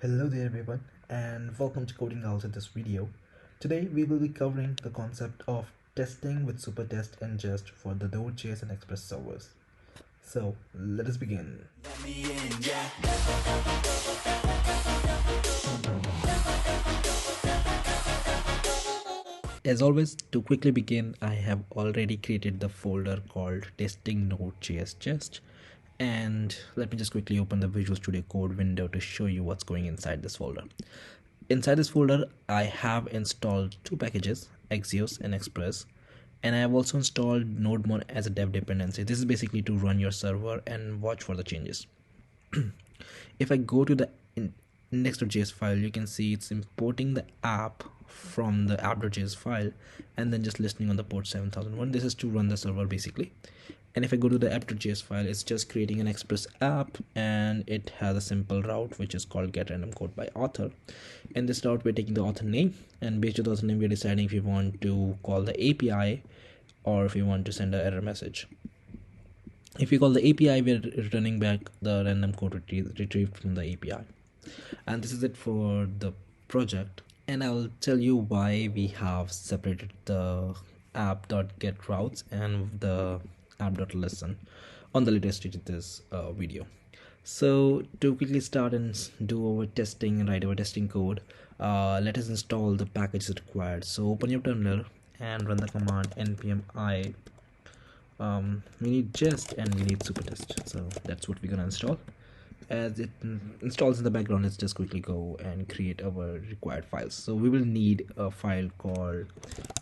Hello there everyone and welcome to Coding Owls in this video. Today we will be covering the concept of testing with Supertest and Jest for the Node.js and Express servers. So let us begin. As always, to quickly begin, I have already created the folder called testing Node.js Jest, and let me just quickly open the Visual Studio Code window to show you what's going inside this folder. Inside this folder, I have installed two packages, Axios and Express, and I have also installed NodeMon as a dev dependency. This is basically to run your server and watch for the changes. If I go to the index.js file, you can see it's importing the app from the app.js file and then just listening on the port 7001. This is to run the server basically. And if I go to the app.js file, it's just creating an Express app, and it has a simple route which is called get random code by author. In this route, we're taking the author name, and based on the author name, we're deciding if we want to call the API or if we want to send an error message. If we call the API, we're returning back the random code retrieved from the API. And this is it for the project. And I'll tell you why we have separated the app.get routes and the app.listen on the later stage of this video. So to quickly start and do our testing and write our testing code, let us install the packages required. So open your terminal and run the command npm I. We need Jest and we need Supertest, so that's what we're gonna install. As it installs in the background, let's just quickly go and create our required files. So we will need a file called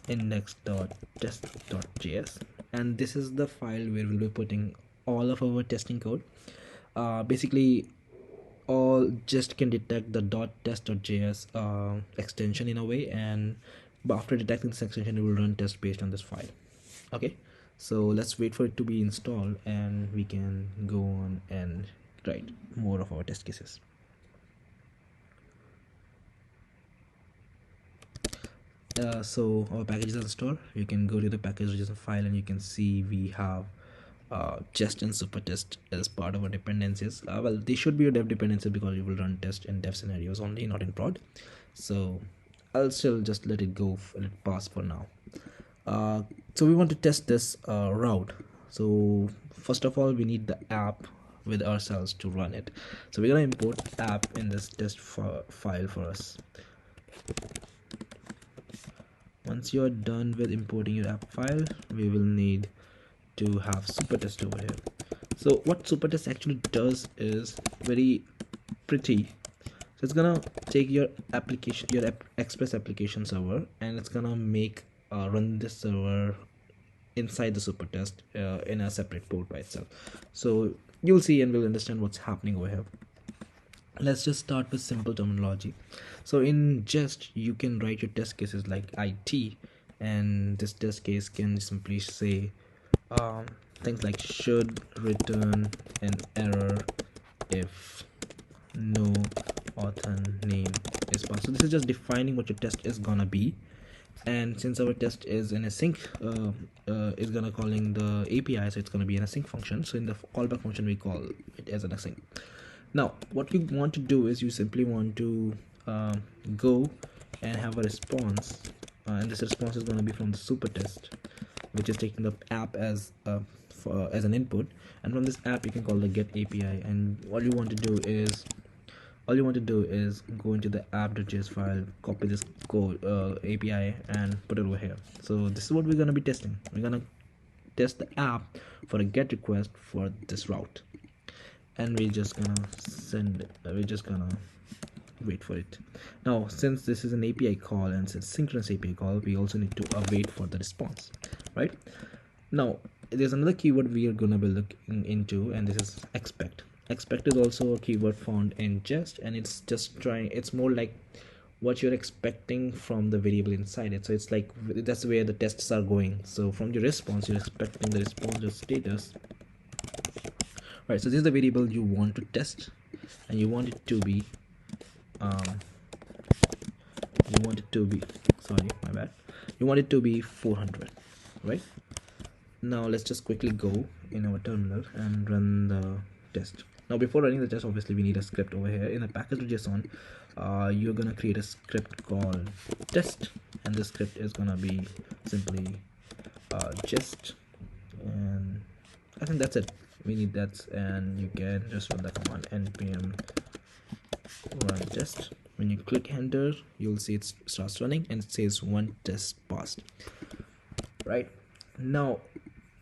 index.test.js, and this is the file where we'll be putting all of our testing code. Basically, all Jest can detect the .test.js extension in a way, and after detecting this extension, it will run tests based on this file. Okay, so let's wait for it to be installed and we can go on and write more of our test cases. So our package is installed. You can go to the package.json file and you can see we have Jest and Supertest as part of our dependencies. Well, they should be your dev dependencies because you will run test in dev scenarios only, not in prod. So I'll still just let it go, let it pass for now. So we want to test this route. So first of all, we need the app with ourselves to run it. So we're gonna import app in this test file for us. Once you're done with importing your app file, we will need to have Supertest over here. So what Supertest actually does is very pretty. So it's gonna take your application, your Express application server, and it's gonna make run this server inside the Supertest in a separate port by itself. So you'll see and we'll understand what's happening over here. Let's just start with simple terminology. So in Jest, you can write your test cases like IT, and this test case can simply say things like should return an error if no author name is passed. So this is just defining what your test is gonna be. And since our test is in a sync, is gonna calling the API, so it's gonna be an async function. So in the callback function, we call it as an async. Now, what you want to do is you simply want to go and have a response, and this response is gonna be from the Supertest, which is taking the app as an input, and from this app you can call the get API. And all you want to do is go into the app.js file, copy this code API and put it over here. So this is what we're going to be testing. We're going to test the app for a get request for this route, and we're just gonna send it. We're just gonna wait for it. Now, since this is an API call and it's a synchronous API call, we also need to wait for the response, right? Now there's another keyword we are gonna be looking into, and this is expect. Expect is also a keyword found in Jest, and it's more like what you're expecting from the variable inside it. So it's like that's where the tests are going. So from your response, you're expecting the response or status. Right, so this is the variable you want to test, and you want it to be you want it to be 400, right? Now let's just quickly go in our terminal and run the test. Now before running the test, obviously we need a script over here. In the package.json, you're gonna create a script called test, and this script is gonna be simply just, and I think that's it. We need that, and you can just run the command npm run test. When you click enter, you'll see it starts running and it says one test passed. Right now,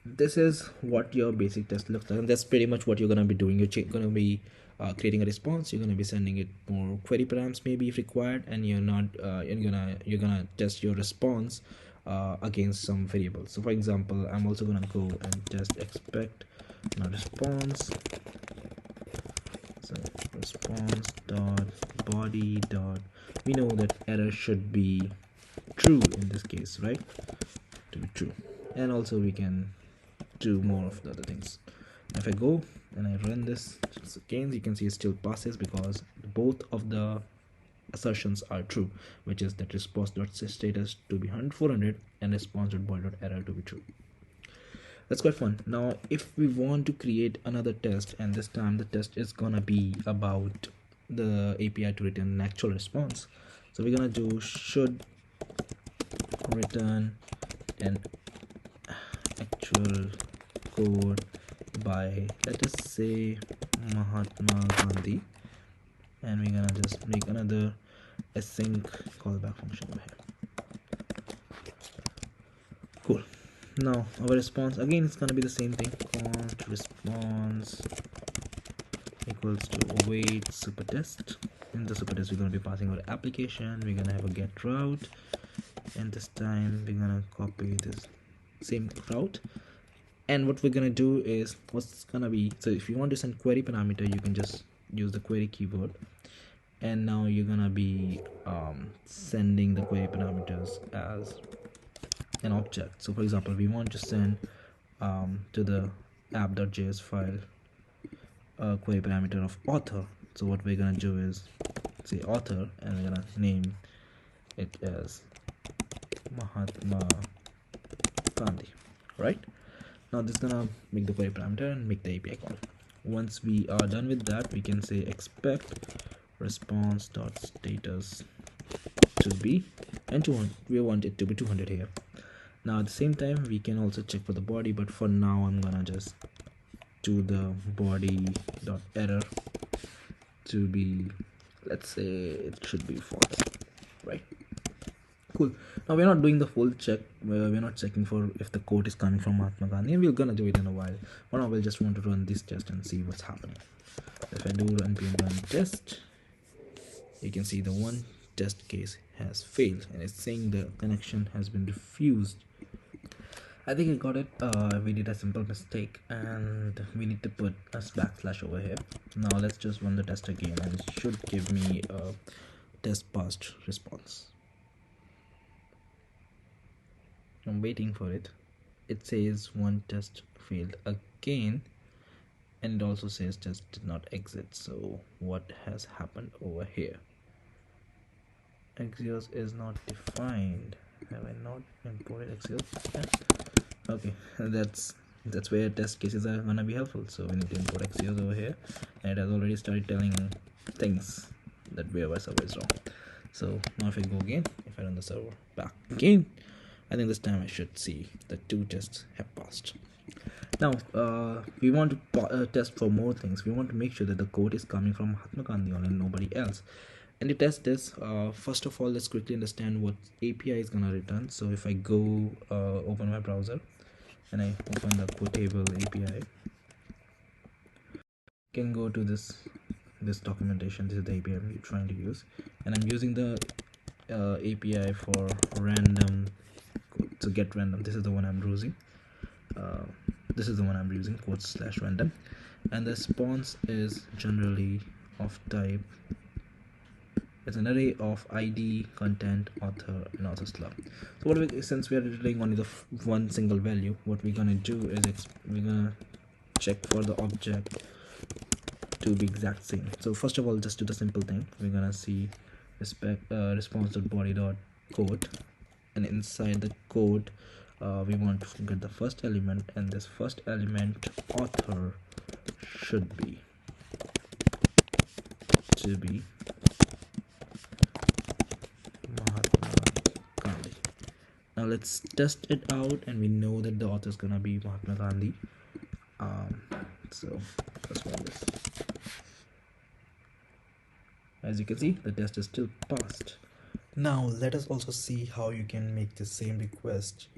this is what your basic test looks like, and that's pretty much what you're going to be doing. You're going to be creating a response. You're going to be sending it more query params maybe if required, and you're gonna test your response against some variables. So for example, I'm also going to go and test expect now response. So response dot body dot, we know that error should be true in this case, right? To be true. And also we can do more of the other things. If I go and I run this again, you can see it still passes because both of the assertions are true, which is that response.status to be 400 and response.body.error to be true. That's quite fun. Now if we want to create another test, and this time the test is gonna be about the API to return an actual response, so we're gonna do should return an actual code by, let us say, Mahatma Gandhi, and we're gonna just make another async callback function over here. Cool. Now our response again is gonna be the same thing. Const response equals to await supertest. In the supertest, we're gonna be passing our application. We're gonna have a get route, and this time we're gonna copy this same route. And what we're gonna do is what's gonna be, so if you want to send query parameter, you can just use the query keyword, and now you're gonna be sending the query parameters as an object. So for example, we want to send to the app.js file a query parameter of author. So what we're gonna do is say author, and we're gonna name it as Mahatma Gandhi. Right now this is gonna make the query parameter and make the API call. Once we are done with that, we can say expect response.status to be, and 200, we want it to be 200 here. Now at the same time we can also check for the body, but for now I'm gonna just do the body.error to be, let's say it should be false, right? Cool. Now we're not doing the full check, we're not checking for if the code is coming from Mahatma Gandhi, and we're gonna do it in a while. For now we'll just want to run this test and see what's happening. If I do npm run test, you can see the one test case has failed, and it's saying the connection has been refused. I think I got it. We did a simple mistake, and we need to put a backslash over here. Now let's just run the test again, and it should give me a test passed response. I'm waiting for it. It says one test failed again, and it also says test did not exit. So what has happened over here? Axios is not defined. Have I not imported Axios? Yeah. Okay, that's where test cases are gonna be helpful. So we need to import Axios over here, and it has already started telling things that where our server is wrong. So now if I go again, if I run the server back again, I think this time I should see that 2 tests have passed. Now we want to test for more things. We want to make sure that the code is coming from Mahatma Gandhi and nobody else. And to test this, first of all, let's quickly understand what API is gonna return. So if I go open my browser and I open the quotable API, I can go to this documentation. This is the API I'm trying to use, and I'm using the API for random, to get random. This is the one I'm using. This is the one I'm using, /random, and the response is generally of type, it's an array of ID, content, author, and also slug. So what we, since we are returning only the one single value, what we're gonna do is we're gonna check for the object to be exact same. So first of all, just do the simple thing. We're gonna see response.body.code, and inside the code we want to get the first element, and this first element author should be to be Mahatma Gandhi. Now let's test it out, and we know that the author is gonna be Mahatma Gandhi. So let's run this. As you can see, the test is still passed. Now let us also see how you can make the same request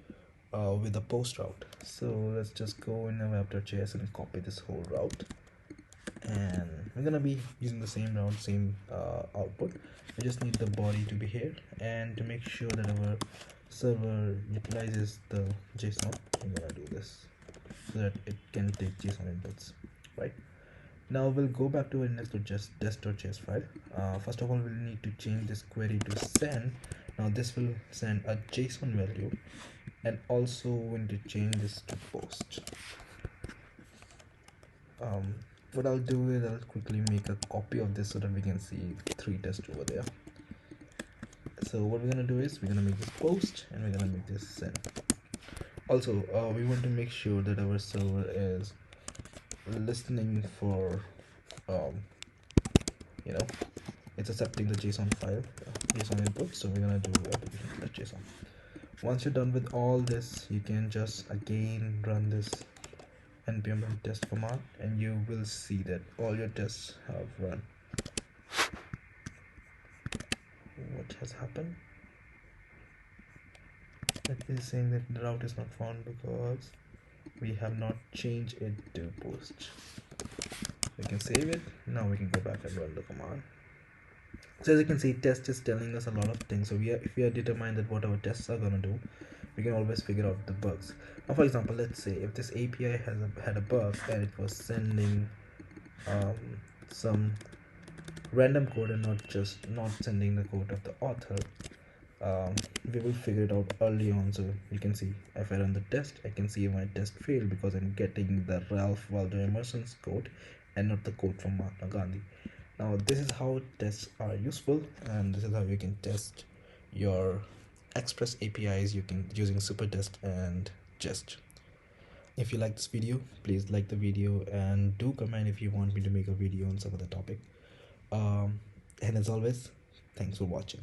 with the post route. So let's just go in our app.js and copy this whole route, and we're gonna be using the same route, same output. We just need the body to be here, and to make sure that our server utilizes the JSON, I'm gonna do this so that it can take JSON inputs, right? Now we'll go back to our index.test.js file. First of all, we'll need to change this query to send. Now this will send a JSON value, and also we need to change this to post. What I'll do is I'll quickly make a copy of this so that we can see 3 tests over there. So what we're gonna do is we're gonna make this post, and we're gonna make this send. Also, we want to make sure that our server is listening for it's accepting the JSON file, JSON input. So we're gonna do application.json. Once you're done with all this, you can just again run this npm run test command, and you will see that all your tests have run. What has happened? It is saying that the route is not found because we have not changed it to post. We can save it. Now we can go back and run the command. So as you can see, test is telling us a lot of things. So if we are determined that what our tests are gonna do, we can always figure out the bugs. Now for example, let's say if this API had a bug and it was sending some random code and not sending the code of the author, we will figure it out early on. So you can see if I run the test, I can see my test failed because I'm getting the Ralph Waldo Emerson's code and not the code from Mahatma Gandhi. Now this is how tests are useful, and this is how you can test your Express APIs using Supertest and Jest. If you like this video, please like the video and do comment if you want me to make a video on some other topic. And as always, thanks for watching.